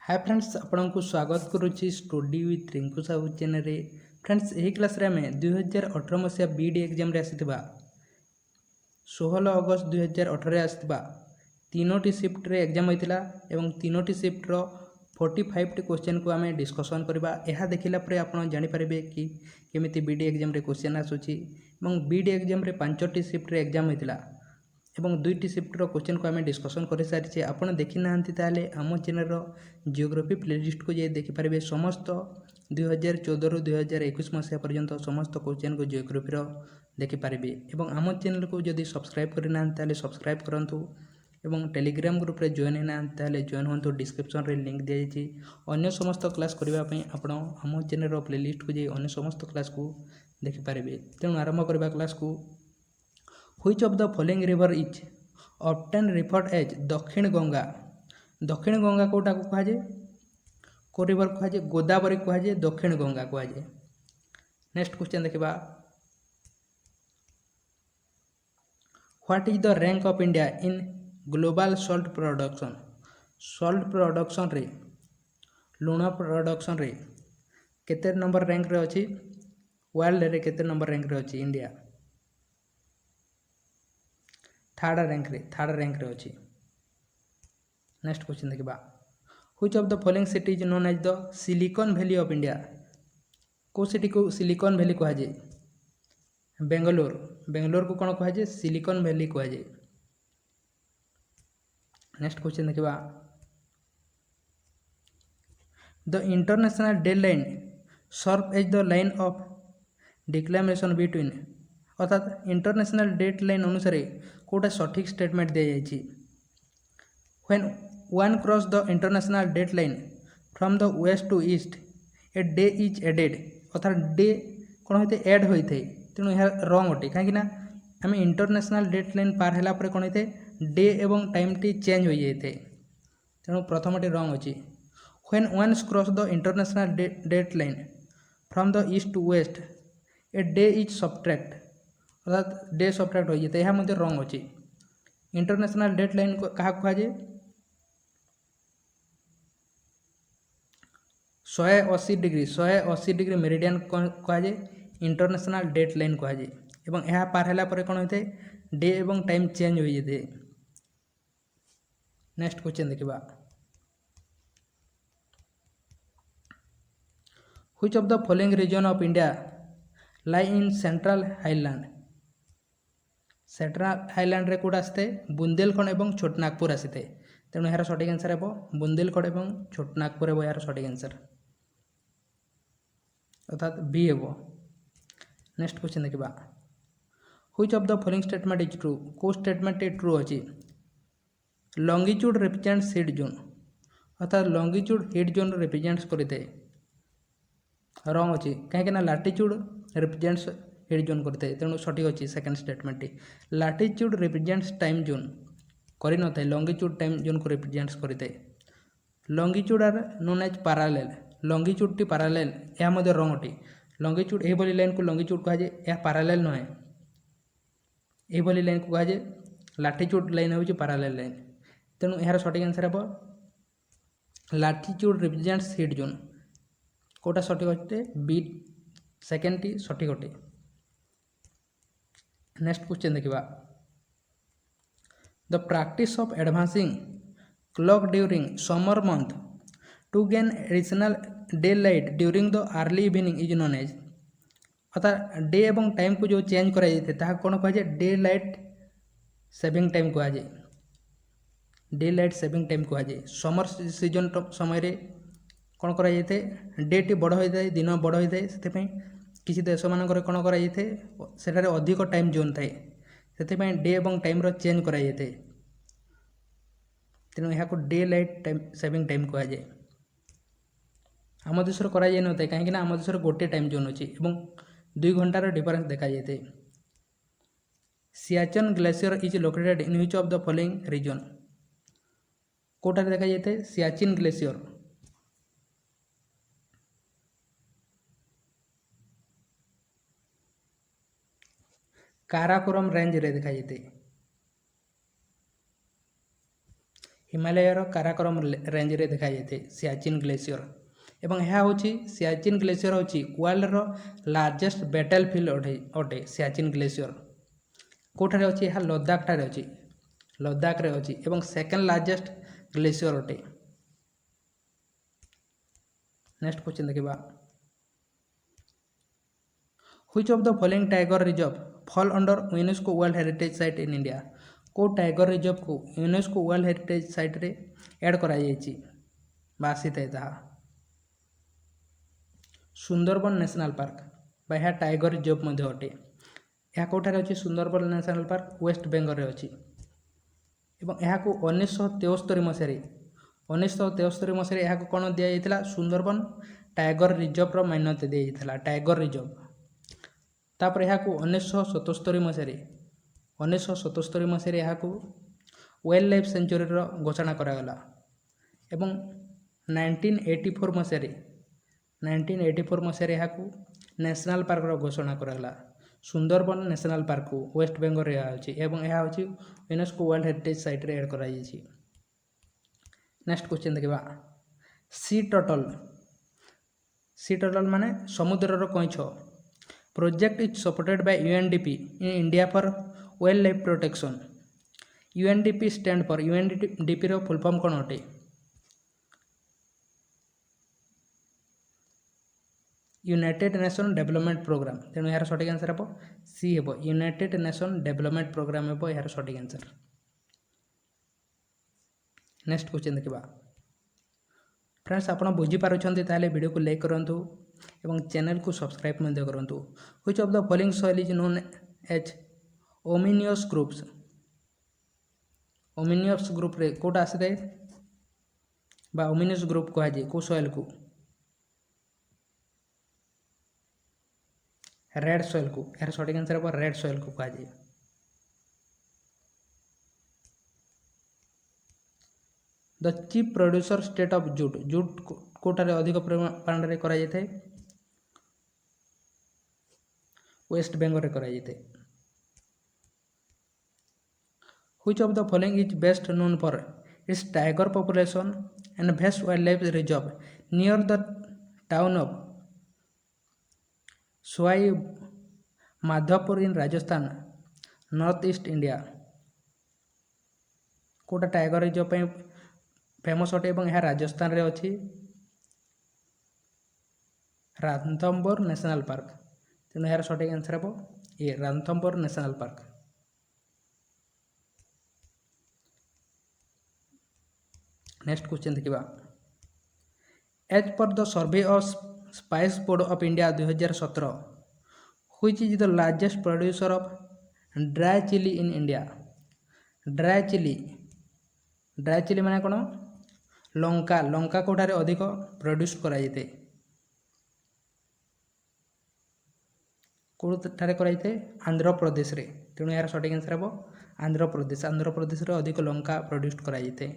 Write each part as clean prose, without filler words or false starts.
Hi friends आपण को स्वागत करुच्ची study with Rinku Sahu channel रे। फ्रेंड्स यही क्लास रे आम 2018 मसीहा बीडी एग्जाम रे आसीथिबा 16 अगस्त 2018 रे आसीथिबा तीनोटी शिफ्ट रे एग्जाम होइतिला एवं तीनोटी शिफ्ट रो 45 टी क्वेश्चन को आम डिस्कसन करबा। यह देखिला परे आपण जानि परिबे कि केमिति बीडी एग्जाम रे क्वेश्चन आसुची एवं बीडी एग्जाम रे 5टी शिफ्ट रे एग्जाम होइतिला एवं 2टी शिफ्टर क्वेश्चन को आम डिस्कसन कर सारी। आपड़ देखी ना ताले आम चैनल जियोग्राफी प्लेलिस्ट को जाए देखिपारे समस्त 2014 रु 2021 मसीहा पर्यंत समस्त क्वेश्चन को जियोग्राफी देखिपारे। एवं आम चैनल को जदि सब्सक्राइब करना ताले सब्सक्राइब करूँ एवं टेलीग्राम ग्रुप रे जॉइन होना ताले जॉइन हूँ। डिस्क्रिप्शन रे लिंक दी जाइए अन्य समस्त क्लास करने आप आम चैनल प्लेलिस्ट को जाए अन्य समस्त क्लास को देखिपारे। तेणु आरंभ करवा क्लास को। Which of the following river is often referred as दक्षिण गंगा? दक्षिण गंगा कोटा को कहा जाए को रिवर कहा जाए गोदावरी कहा जाए दक्षिण गंगा कहा जाए। नेक्स्ट क्वेश्चन देखिबा what is the rank of India in global salt production? Salt production रे लुण प्रोडक्शन रे केते नंबर रैंक रे अछि? वर्ल्ड रे केते नंबर रैंक रे अछि इंडिया? थर्ड रैंक रे अछि। नेक्स्ट क्वेश्चन देखिबा which of the following city is known as the Silicon Valley of India? को सिटी को सिलिकॉन वैली कहा जाए? बेंगलोर को कौन कहा जाए? सिलिकॉन वैली कहा जाए। नेक्स्ट क्वेश्चन देखिबा the international dateline serve as the line of declamation between अर्थात इंटरनेशनल डेडलाइन अनुसार कोटा सठिक स्टेटमेंट दिया जाइए। When one cross the international dateline from the west to east a day is added अर्थात डे कौन होते एड होता है। तेणु यह रंग अटे कहीं आम इंटरनेशनल डेडलाइन पार है कौन होते डे एवं टाइम टी चेंज हो जाए। तेणु प्रथम रंग अच्छी। When once cross the international dateline from the east to west a day is subtract अर्थात डे सब्ट्रैक्ट हो जाए। यह रंग अच्छी। इंटरनेशनल डेडलाइन क्या कहा जाए? 180 डिग्री मेरिडियन कहा जाए इंटरनेशनल डेडलाइन कहा जाए। एवं यह पार है कौन होता है डे एवं टाइम चेंज हो जाए। नेक्स्ट क्वेश्चन देखिबा which of the following region of India lie in central highland? Central highland रे कोड आसते बुंदेलखंड एवं छोटनागपुर आसते। तेणु यार सठिक आंसर हे बुंदेलखंड एवं छोटनागपुर हे यार सठिक आंसर अर्थात बी हे। नेक्स्ट क्वेश्चन देखिबा which of the following statement is true? को स्टेटमेंट ट्रू अछि? लॉन्गिट्यूड रिप्रेजेंट्स हीट जोन अर्थात लॉन्गिट्यूड हीट जोन रिप्रेजेंट्स करते रंग अच्छी कहीं लाटिट्यूड रिप्रेजेंट्स हीट जोन करते। तेणु सठिक अच्छी second statement. Latitude represents time zone कर न था लॉन्गिट्यूड टाइम जोन को रिप्रेजेंट्स करते। Longitude are known as parallel longitude टी पैरेलल यह मध्य रंग अटे। लॉन्गिट्यूड यह लाइन को लॉन्गिट्यूड कहा जाए यह पैरेलल नुहे। यह लाइन को कहा जाए लाटिट्यूड लाइन हूँ पैरेलल लाइन। तेणु यार सठिक आंसर हे लाटिट्यूड रिप्रेजेंट्स हीट जोन कोटा सठिक अटे बी सेकेंड टी सठिक अटे। नेक्स्ट क्वेश्चन देखिबा the practice of advancing clock during summer month to gain additional daylight during the early evening is known as अर्थात डे एवं टाइम को जो चेंज करा कौन कहा जाए डे लाइट सेविंग टाइम कहा जाए। डे लाइट सेविंग टाइम कहा जाए। समर सीजन समय कौन करा जाए डे टी बड़ होता है दिन बड़ होता है से किसी देश मानक कौन करा जाए सेठारे अधिक टाइम जोन थाए से डे एवं टाइम रो चेंज करा जाए। तेणु यहाँ day light time saving time कहा जाए। आम देश करा जाए नए कहीं आम देश गोटे टाइम जोन अच्छी और 2 घंटार डिफरेंस देखा जाए। Siachen glacier is located in which of the following region? कोटा देखा जाए सियाचिन ग्लेशियर काराकोरम रेंज रे देखा जाए। ହିମାଳୟର କାରାକୋରମ ରେଞ୍ଜରେ ଦେଖାଯାଇଥାଏ ସିଆଚିନ୍ ଗ୍ଲେସିୟର। ଏବଂ ଏହା ହେଉଛି ସିଆଚିନ୍ ଗ୍ଲେସିୟର ହେଉଛି ୱାର୍ଲଡର ଲାର୍ଜେଷ୍ଟ ବ୍ୟାଟେଲ ଫିଲ୍ଡ ଅଟେ ସିଆଚିନ୍ ଗ୍ଲେସିୟର। କେଉଁଠାରେ ଅଛି? ଏହା ଲଦାଖଠାରେ ଅଛି, ଲଦାଖରେ ଅଛି ଏବଂ ସେକେଣ୍ଡ ଲାର୍ଜେଷ୍ଟ ଗ୍ଲେସିୟର ଅଟେ। ନେକ୍ସଟ କ୍ୱେଶ୍ଚନ୍ ଦେଖିବା, Which of the following tiger reserve fall under UNESCO World Heritage Site in India? କେଉଁ ଟାଇଗର ରିଜର୍ଭକୁ ୟୁନେସ୍କୋ ୱାର୍ଲଡ ହେରିଟେଜ୍ ସାଇଟ୍ରେ ଆଡ଼୍ କରାଯାଇଛି ବା ଆସିଥାଏ ତାହା? ସୁନ୍ଦରବନ ନ୍ୟାସନାଲ୍ ପାର୍କ ବା ଏହା ଟାଇଗର ରିଜର୍ଭ ମଧ୍ୟ ଅଟେ। ଏହା କେଉଁଠାରେ ଅଛି? ସୁନ୍ଦରବନ ନ୍ୟାସନାଲ୍ ପାର୍କ ୱେଷ୍ଟ ବେଙ୍ଗଲରେ ଅଛି ଏବଂ ଏହାକୁ 1973 ମସିହାରେ ଏହାକୁ କ'ଣ ଦିଆଯାଇଥିଲା? ସୁନ୍ଦରବନ ଟାଇଗର ରିଜର୍ଭର ମାନ୍ୟତା ଦିଆଯାଇଥିଲା, ଟାଇଗର ରିଜର୍ଭ। ତାପରେ ଏହାକୁ 1977 ମସିହାରେ ଏହାକୁ ୱାଇଲ୍ଡ ଲାଇଫ୍ ସେଞ୍ଚୁରୀର ଘୋଷଣା କରାଗଲା ଏବଂ 1984 ମସିହାରେ ଏହାକୁ ନ୍ୟାସନାଲ୍ ପାର୍କର ଘୋଷଣା କରାଗଲା। ସୁନ୍ଦରବନ ନ୍ୟାସନାଲ୍ ପାର୍କକୁ ୱେଷ୍ଟ ବେଙ୍ଗଲରେ ଏହା ଅଛି ଏବଂ ଏହା ହେଉଛି ୟୁନେସ୍କୋ ୱାର୍ଲଡ ହେରିଟେଜ୍ ସାଇଟ୍ରେ ଆଡ଼୍ କରାଯାଇଛି। ନେକ୍ସଟ କ୍ୱେଶ୍ଚନ୍ ଦେଖିବା, ସି ଟର୍ଟଲ ମାନେ ସମୁଦ୍ରର କଇଁଛ project is supported by UNDP in India for wildlife protection. UNDP stand for UNDPର ଫୁଲ୍ ଫର୍ମ କ'ଣ ଅଟେ? United Nation Development Programme. ତେଣୁ ଏହାର ସଠିକ୍ ଆନ୍ସର ହେବ ସି ହେବ, ୟୁନାଇଟେଡ୍ ନେସନ୍ ଡେଭଲପମେଣ୍ଟ ପ୍ରୋଗ୍ରାମ ହେବ ଏହାର ସଠିକ୍ ଆନ୍ସର। ନେକ୍ସଟ କ୍ୱେଶ୍ଚନ୍ ଦେଖିବା, ଫ୍ରେଣ୍ଡସ୍ ଆପଣ ବୁଝିପାରୁଛନ୍ତି ତାହେଲେ ଭିଡ଼ିଓକୁ ଲାଇକ୍ କରନ୍ତୁ ଏବଂ ଚ୍ୟାନେଲକୁ ସବସ୍କ୍ରାଇବ୍ ମଧ୍ୟ କରନ୍ତୁ। Which of the following soil is known as ominous groups? ଓମିନିୟସ୍ ଗ୍ରୁପରେ କେଉଁଟା ଆସିଥାଏ ବା ଓମିନିୟସ୍ ଗ୍ରୁପ କୁହାଯାଏ କେଉଁ ସଏଲ୍କୁ? ରେଡ୍ ସଏଲ୍କୁ। ଏହାର ସଠିକ୍ ଆନ୍ସର ହେବ ରେଡ୍ ସଏଲ୍କୁ କୁହାଯାଏ। The chief producer state of jute କେଉଁଠାରେ ଅଧିକ ପରିମାଣରେ କରାଯାଇଥାଏ? ୱେଷ୍ଟ ବେଙ୍ଗଲରେ କରାଯାଇଥାଏ। Which of the following is best known for its tiger population and vast wildlife reserve near the town of Sawai Madhopur in Rajasthan, North East India? କେଉଁଟା tiger reserve ପାଇଁ famous ଅଟେ ଏବଂ ଏହା ରାଜସ୍ଥାନରେ ଅଛି? ରାନ୍ଥମ୍ବୋର ନ୍ୟାସନାଲ୍ ପାର୍କ। ତେଣୁ ଏହାର ସଠିକ୍ ଆନ୍ସର ହେବ ଏ ରାନ୍ଥମ୍ବୋର ନ୍ୟାସନାଲ୍ ପାର୍କ। ନେକ୍ସଟ କ୍ୱେଶ୍ଚନ୍ ଦେଖିବା, age per the survey of spice board of India 2017 which is the largest producer of dry chilli in India? Dry chilli ମାନେ କ'ଣ? ଲଙ୍କା କେଉଁଠାରେ ଅଧିକ ପ୍ରଡ୍ୟୁସ୍ କରାଯାଇଥାଏ? କେଉଁଠାରେ କରାଯାଇଥାଏ? ଆନ୍ଧ୍ରପ୍ରଦେଶରେ। ତେଣୁ ଏହାର ସଠିକ୍ ଆନ୍ସର ହେବ ଆନ୍ଧ୍ରପ୍ରଦେଶରେ ଅଧିକ ଲଙ୍କା ପ୍ରଡ୍ୟୁସ୍ କରାଯାଇଥାଏ।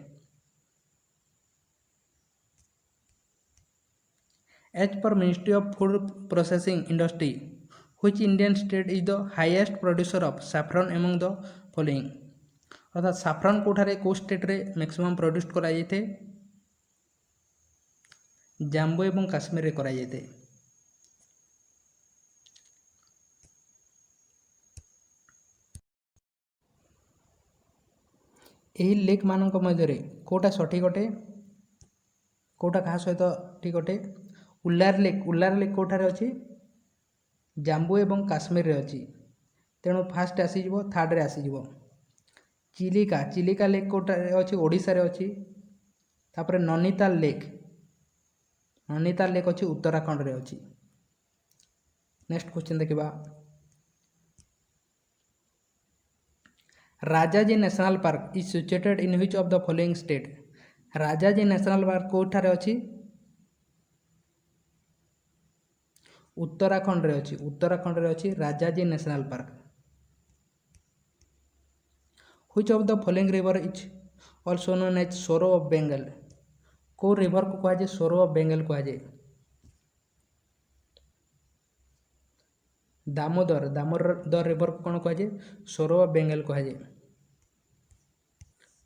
As per Ministry of Food Processing Industry, which Indian state is the highest producer of saffron among the following? अर्थात साफ्रन केଉଁଠାରେ କେଉଁ ଷ୍ଟେଟ୍ରେ ମ୍ୟାକ୍ସିମମ୍ ପ୍ରଡ୍ୟୁସ୍ କରାଯାଇଥାଏ? ଜାମ୍ମୁ ଏବଂ କାଶ୍ମୀରରେ କରାଯାଇଥାଏ। ଏହି ଲେକ୍ ମାନଙ୍କ ମଧ୍ୟରେ କେଉଁଟା ସଠିକ୍ ଅଟେ? କେଉଁଟା କାହା ସହିତ ଠିକ୍ ଅଟେ? ଉଲ୍ଲାର ଲେକ୍ କେଉଁଠାରେ ଅଛି? ଜାମ୍ମୁ ଏବଂ କାଶ୍ମୀରରେ ଅଛି। ତେଣୁ ଫାଷ୍ଟ ଆସିଯିବ, ଥାର୍ଡ଼ରେ ଆସିଯିବ। ଚିଲିକା ଲେକ୍ କେଉଁଠାରେ ଅଛି? ଓଡ଼ିଶାରେ ଅଛି। ତାପରେ ନୈନିତାଲ ଲେକ୍ ଅଛି ଉତ୍ତରାଖଣ୍ଡରେ ଅଛି। ନେକ୍ସଟ କ୍ୱେଶ୍ଚନ୍ ଦେଖିବା, Rajaji national park is situated in which of the following state? Rajaji national park କେଉଁଠାରେ ଅଛି? ଉତ୍ତରାଖଣ୍ଡରେ ଅଛି Rajaji national park. Which of the following river is also known as Sorrow of Bengal? କେଉଁ ରିଭରକୁ କୁହାଯାଏ ସୋରୋ ଅଫ୍ ବେଙ୍ଗଲ କୁହାଯାଏ? ଦାମୋଦର ରିଭରକୁ କ'ଣ କୁହାଯାଏ? ସୋରୋ ଅଫ୍ ବେଙ୍ଗଲ କୁହାଯାଏ।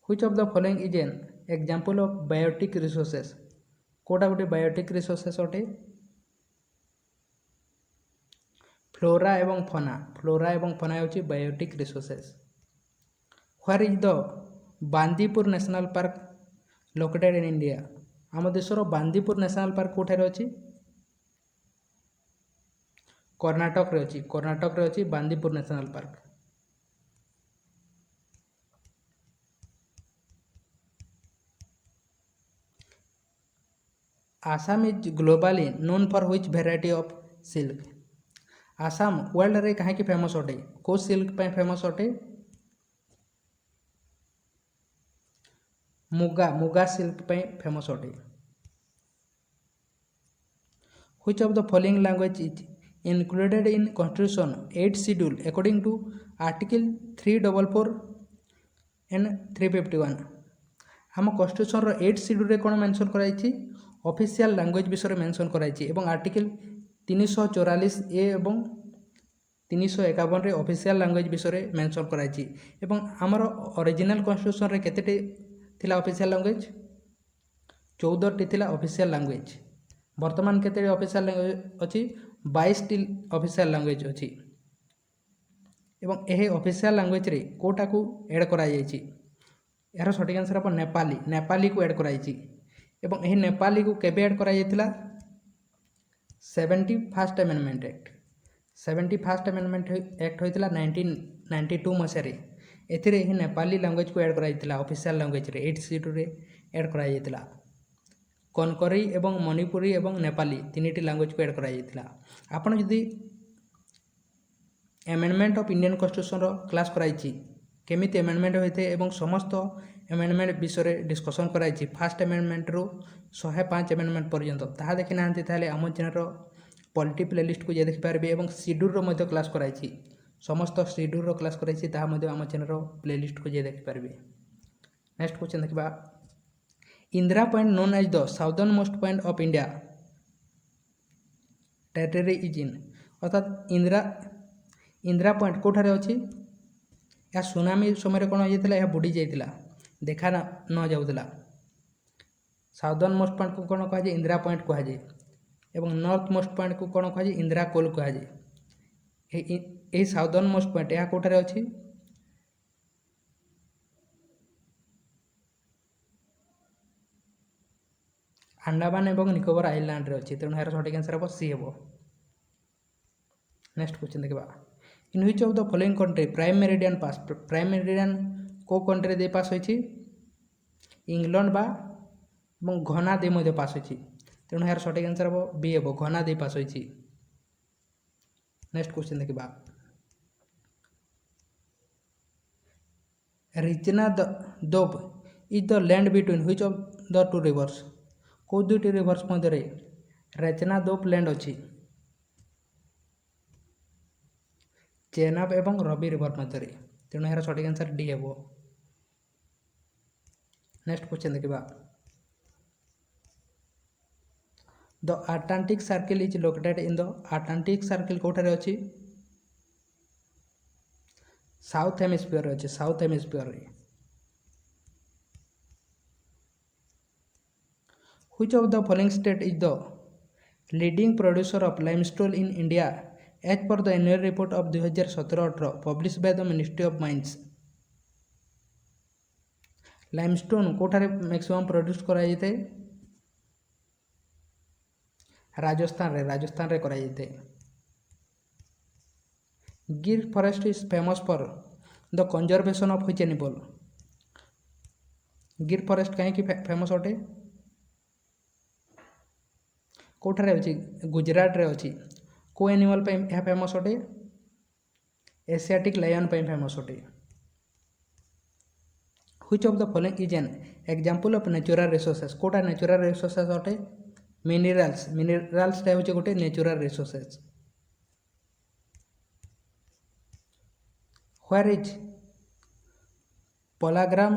Which of the following is an example of biotic resources कोटा गोटे बायोटिक रिसोर्सेस अटे फ्लोरा एवं फना होची biotic resources. Where is the Bandipur national park located in India आम देशर बांदीपुर नेशनल पार्क कोठारे अछि कर्नाटक रे अछि Bandipur national park. Assam is globally known for which variety of silk Assam world रे कहीं फेमस अटे को सिल्क पे फेमस अटे मुगा सिल्क पे फेमस अटे। Which of the following language is included in constitution 8th schedule according to article 344 and 351 हम constitution रो 8th schedule रे कोन मेंशन कराइछि ऑफिशियल लैंग्वेज विषय रे मेंशन कराइछि एवं आर्टिकल 344 ए एवं 351 रे ऑफिशियल लैंग्वेज विषय रे मेंशन कराइछि एवं हमर ओरिजिनल कन्स्टिट्यूशन रे केतेटी थिला ऑफिशियल लैंग्वेज 14 टी थिला ऑफिशियल लैंग्वेज वर्तमान केते ऑफिशियल लैंग्वेज अछि 22टी ऑफिशियल लैंग्वेज अछि एवं एहे ऑफिशियल लैंग्वेज रे कोटा को ऐड करा जायछि यार सटीक आंसर अपन नेपाली को ऐड करा जायछि एवं एहे नेपाली को केबे ऐड करा जायतिला 71st amendment act 71st amendment act होइतिला 1992 मसिया रे एथिरे एहे नेपाली लैंग्वेज को ऐड करा जायतिला ऑफिशियल लैंग्वेज रे 8th schedule रे ऐड करा जायतिला कनकरी एवं मणिपुरी एवं नेपाली तीनिटी लैंग्वेज को ऐड करा जायतिला आपण जदि अमेंडमेंट ऑफ इंडियन कॉन्स्टिट्यूशन रो क्लास कराइछि केमिति अमेंडमेंट होइथे एवं समस्त अमेंडमेंट विषय डिस्कशन कराइछि फर्स्ट अमेंडमेंट रो 105 अमेंडमेंट पर्यंत ताहा देखि नांति ताले आम चैनल रो पॉलिटी प्लेलिस्ट को जे देखि पारबे एवं शेड्यूल रो मध्ये क्लास कराइछि समस्त शेड्यूल रो क्लास कराइछि ताहा मध्ये आम चैनल रो प्लेलिस्ट को जे देखि पारबे। नेक्स्ट क्वेश्चन देखिबा Indira Point known as the southernmost point of India territory is in अर्थात इंदिरा पॉइंट कोठारे अछि या सुनामी समय कौन होता है बुड़ी जाइला देखा न जाऊला साउदर्न मोस्ट पॉइंट को कौन कह इंदिरा पॉइंट कहुए एवं नॉर्थ मोस्ट पॉइंट को कौन कह इंदिरा कोल कहुए साउदर्न मोस्ट पॉइंट यह कोठारे अछि अंडमान एवं निकोबर आइलैंड रे अछि तेणु यार सठिक आंसर हम सी हेबो। नेक्स्ट क्वेश्चन देखिबा इन which of the following country prime meridian को कंट्री दे पास होइछि इंग्लैंड बा एवं घना दे मध्ये पास होइछि तेणु यार सठिक आंसर हम बी हेबो घना दे पास होइछि। नेक्स्ट क्वेश्चन देखिबा Rechna Doab is the land between which of the two rivers को दुईटी रिवर्स मध्य रेचना दोप लैंड अच्छी चेनाब एवं रवि रिवर मध्य तेणु यार सठिक आंसर डी हेबो। नेक्स्ट क्वेश्चन देखिबा the Atlantic circle is located in the Atlantic circle Kothare अछि साउथ हेमिस्फीयर अछि साउथ हेमिस्फीयर रे। Which of the following state is the leading producer of limestone in India as per the annual report of 2017-18 published by the Ministry of Mines? Limestone Kothare maximum produce करा जाते राजस्थान रे करा जाते। गिर forest is famous for the conservation of which animal गिर forest कहीं famous अटे कोठारे अछि गुजरात रे अछि को एनिमल पे यह फेमस अटे एशियाटिक लायन पे फेमस अटे। Which of the following is an example of natural resources कोटा नेचुरल रिसोर्सेस अटे मिनरल्स टा होचे गोटे natural resources. Where is Polavaram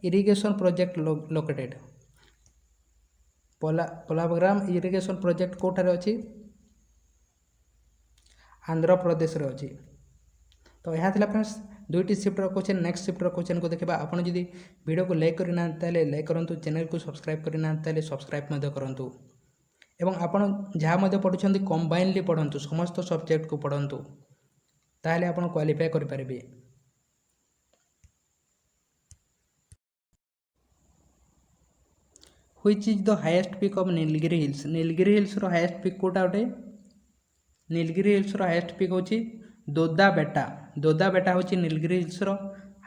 irrigation project located Polavaram irrigation project कोठारे अछि आंध्र प्रदेश रे अछि। तो यह थिला फ्रेंड्स दुईटी शिफ्टर क्वेश्चन नेक्स्ट शिफ्टर क्वेश्चन को देखा आपड़ जब वीडियो को लाइक करना लाइक करूँ चैनल को सब्सक्राइब करना सब्सक्राइब करूँ एवं आपण जहाँ पढ़ुं कंबाइनली पढ़ु समस्त सब्जेक्ट को पढ़ु ताहले आपण क्वालिफाई करें। Which is the highest peak of Nilgiri Hills. Nilgiri Hills रो हाईएस्ट पिक कोटा उठे नीलगिरी हिल्स रो हाईएस्ट पिक होची दोदा बेटा। दोदा बेटा होची नीलगिरी हिल्स रो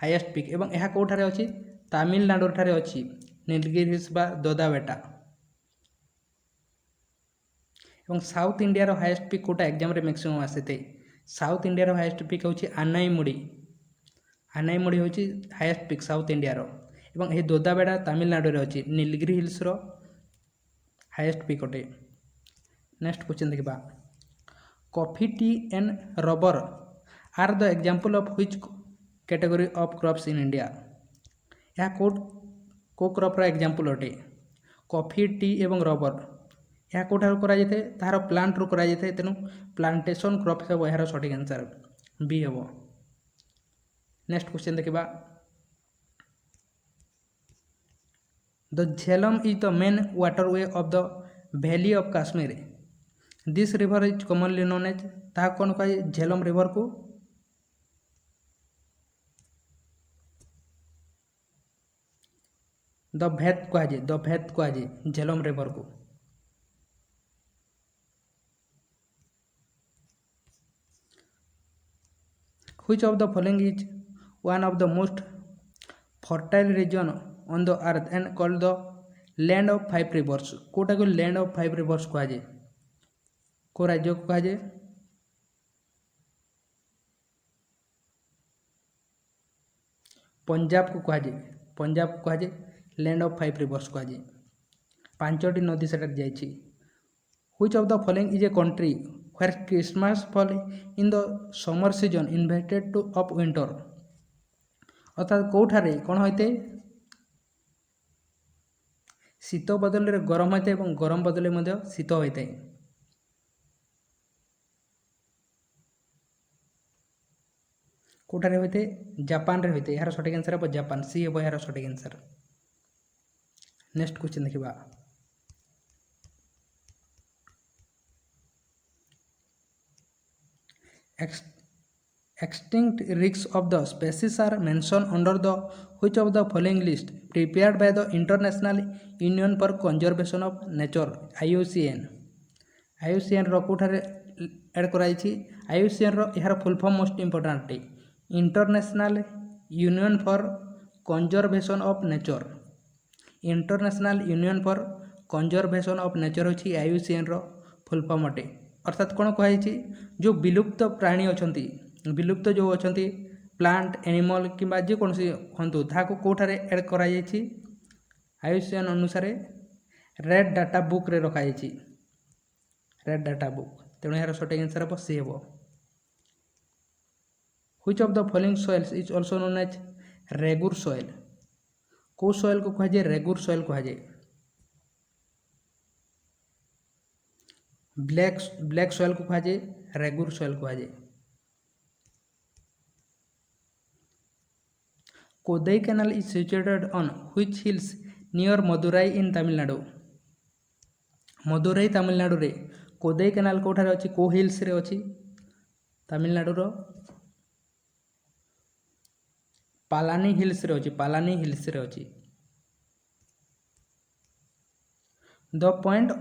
हाईएस्ट पिक एवं यह कोठारे अछि तमिलनाडु ठारे अछि नीलगिरी हिल्स बा दोदा बेटा। एवं साउथ इंडिया रो हाईएस्ट पिक कोटा एग्जाम रे मैक्सिमम आसीते साउथ इंडिया रो हाईएस्ट पिक होची आनाईमुड़ी। आनाईमुड़ी होची हाईएस्ट पिक साउथ इंडिया रो एवं यह दोदा बेटा तमिलनाडु रे अछि नीलगिरी हिल्स रो हाईएस्ट पिक अटे। नेक्स्ट क्वेश्चन देखिबा coffee tea and rubber are the example of which category of crops in India. यह को क्रॉप रो एग्जांपल अटे कॉफी टी एवं रबर यह कोठार करा जाते तार प्लांट रू करा जाते तेनु प्लांटेशन क्रॉप हे यार सठिक आंसर बी हे। नेक्स्ट क्वेश्चन देखिबा the Jhelum is the main waterway of the valley of Kashmir. This river is commonly known as ता कौन कहे झेलम रिवर को द भैत कहुए झेलम रिवर को। Which of the following is one of the most fertile region on the earth and called the land of five rivers. कोटा को लैंड ऑफ फाइव रिवर्स कहुए को राज्य को कहुए पंजाब को कहुए लैंड ऑफ फाइव रिवर्स कहुए पांचटी नदी से जाइए। Which of the following is a country where Christmas fall in the summer season invited to of winter। अर्थात कौठारे कौन होते शीत बदल रे गरम होता है गरम बदल में शीत होता है। कौठारे होते जापान रे होते यार सठिक आंसर है जापान सी हे यार सठिक आंसर। नेक्स्ट क्वेश्चन देखिबा extinct risks of the species are mentioned under the which of the following list prepared by the International Union for Conservation of Nature IUCN। IUCN रो कोठारे ऐड कराई छी IUCN रो यार full form most important है international union for conservation of nature. International union for conservation of nature होची IUCN रो full form अटे। अर्थात कौन कहुई जो विलुप्त प्राणी अच्छा विलुप्त जो अच्छा प्लांट एनिमल किंबा जेकोसी हूँ ताको कौठारे एड कराई IUCN अनुसार रेड डाटा बुक रे रखाई रेड डाटा बुक तेणु यार सठिक आंसर हम सी हे। Which of the following soils is also known as regur soil. को सॉइल को कहुए रेगुर सॉइल कहुए ब्लैक सॉइल को कहुए रेगुर सॉइल कहुए। Kodai canal is situated on which hills near Madurai in Tamil Nadu. Madurai Tamil Nadu रे कोदई कैनाल कोठारे अछि को हिल्स रे अछि तमिलनाडु रो पालानी हिल्स रे अछि पालानी हिल्स रे अछि। The point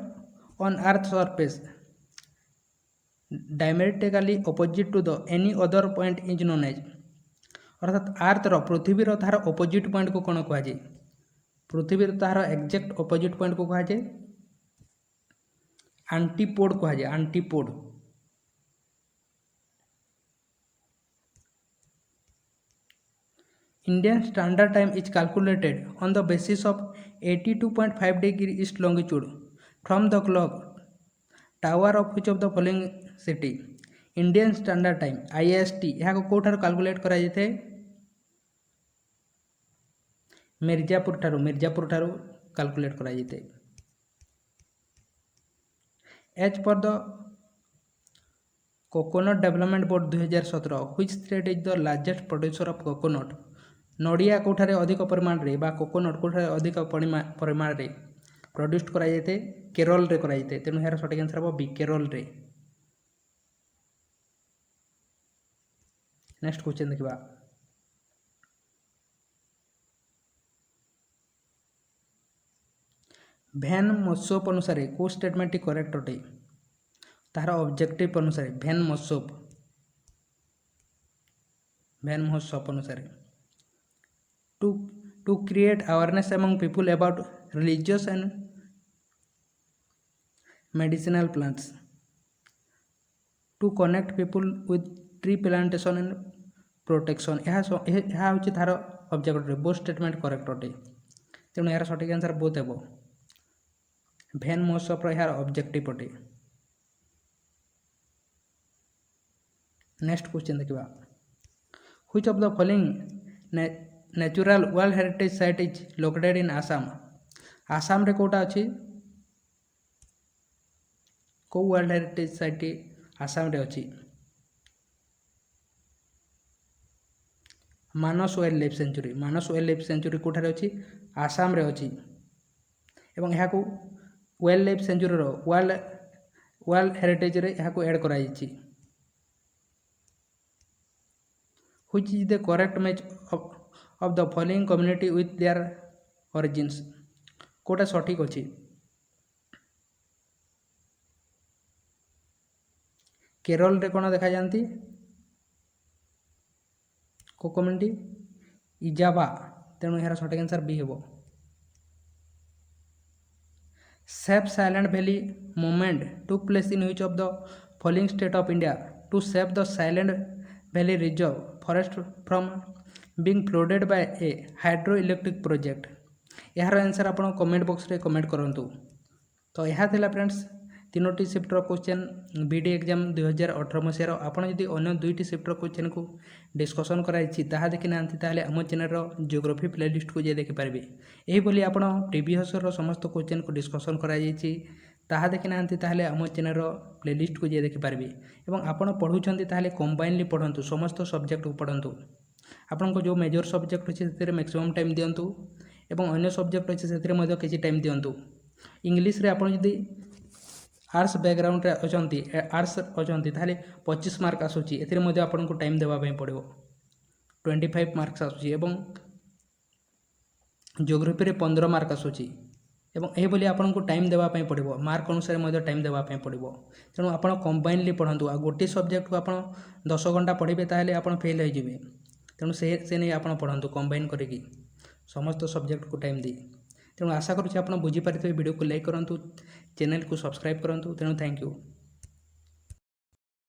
on earth surface diametrically opposite to the any other point is known as। अर्थात अर्थ रो पृथ्वी रो तार ऑपोजिट पॉइंट को कौन कहुए पृथ्वी रो तार एक्जेक्ट ऑपोजिट पॉइंट को कहुए आंटीपोड कहुए antipode. Indian standard time is calculated on the basis of 82.5 degree east longitude from the clock tower of which of the following city। Indian standard time IST यहाँ कौठार calculate करा जाए मिर्जापुर ठारू calculate करा जाए। As per the coconut development board 2017 which state is the largest producer of coconut. नड़िया कौठारे अधिक परिमाण रे बा कोकोनट कौठारे अधिक परिमाण रे प्रोड्यूस कराइए केरल रे कराइए। तेणु यार सठिक आंसर हम बी केरल रे। नेक्स्ट क्वेश्चन देखा भैन मसोप अनुसार कौ स्टेटमेंट करेक्ट अटे तार ऑब्जेक्टिव अनुसार भैन महोत्सव अनुसार to create awareness among people about religious and medicinal plants to connect people with tree plantation and protection. यह हूँ तार ऑब्जेक्टिव बोथ स्टेटमेंट करेक्ट अटे। तेणु यार सठिक आंसर बोथ हे भैन महोत्सव यार ऑब्जेक्टिव अटे। नेक्स्ट क्वेश्चन देखा which of the following natural world heritage site is located इन आसाम। आसाम रे कोटा अच्छी को वर्ल्ड हेरिटेज साइट आसाम रे अच्छी Manas wildlife sanctuary. Manas wildlife sanctuary कोठारे अच्छी आसाम रे अच्छी एवं यहाँ को wildlife sanctuary world heritage रे यहाँ को ऐड कराई। Which is the correct match of the following community with their origins. कोटा सठिक अच्छी केरल रे कौन देखा जाती को कम्युनिटी इजाबा। तेणु यार सठिक आंसर बी हे। Save silent valley movement took place in which of the following state of India to save the silent valley reserve forest from being flooded by a hydroelectric project. यार answer आप comment box रे comment करूँ। तो यह था friends तीनोटी शिफ्टर question BD exam 2018 मसीहार। आपड़ जदि अन्य दुईटी शिफ्टर क्वेश्चन को डिस्कसन कराई ताहा देखी ना आम चैनल जियोग्राफी प्लेलिस्ट को जाए देखिपारे। यही आप प्रीवियस समस्त क्वेश्चन को डिस्कसन कराई ताहा देखी ना आम चैनल प्लेलिस्ट को जाए देखिपारे। और आपड़ पढ़ुंट कंबाइनली पढ़ु समस्त सब्जेक्ट को पढ़ु। आपको जो मेजर सब्जेक्ट अच्छे से मैक्सिमम टाइम दिंतु और अन्य सब्जेक्ट अच्छे से किसी टाइम दिंतु। इंग्लीश रे आप आर्ट्स बैकग्राउंड रे अच्छा आर्ट्स अच्छा 25 मार्क आसूची आपको टाइम देवाई पड़ो 25 मार्क्स आसूची और जियोग्राफी रे 15 मार्क आसूची और आपको टाइम देवाई पड़ो मार्क अनुसार टाइम देवाई पड़ो। तेणु आप कंबाइनली पढ़ु आ गोटे सब्जेक्ट को आप 10 घंटा पढ़े ताहले आप फेल हो। तेणु से नहीं आप पढ़ु कंबाइन करी समस्त सब्जेक्ट को टाइम दी। तेणु आशा करुँच आप बुझीपारे वीडियो को लाइक करूँ चैनल को सब्सक्राइब करूँ। तेणु थैंक यू।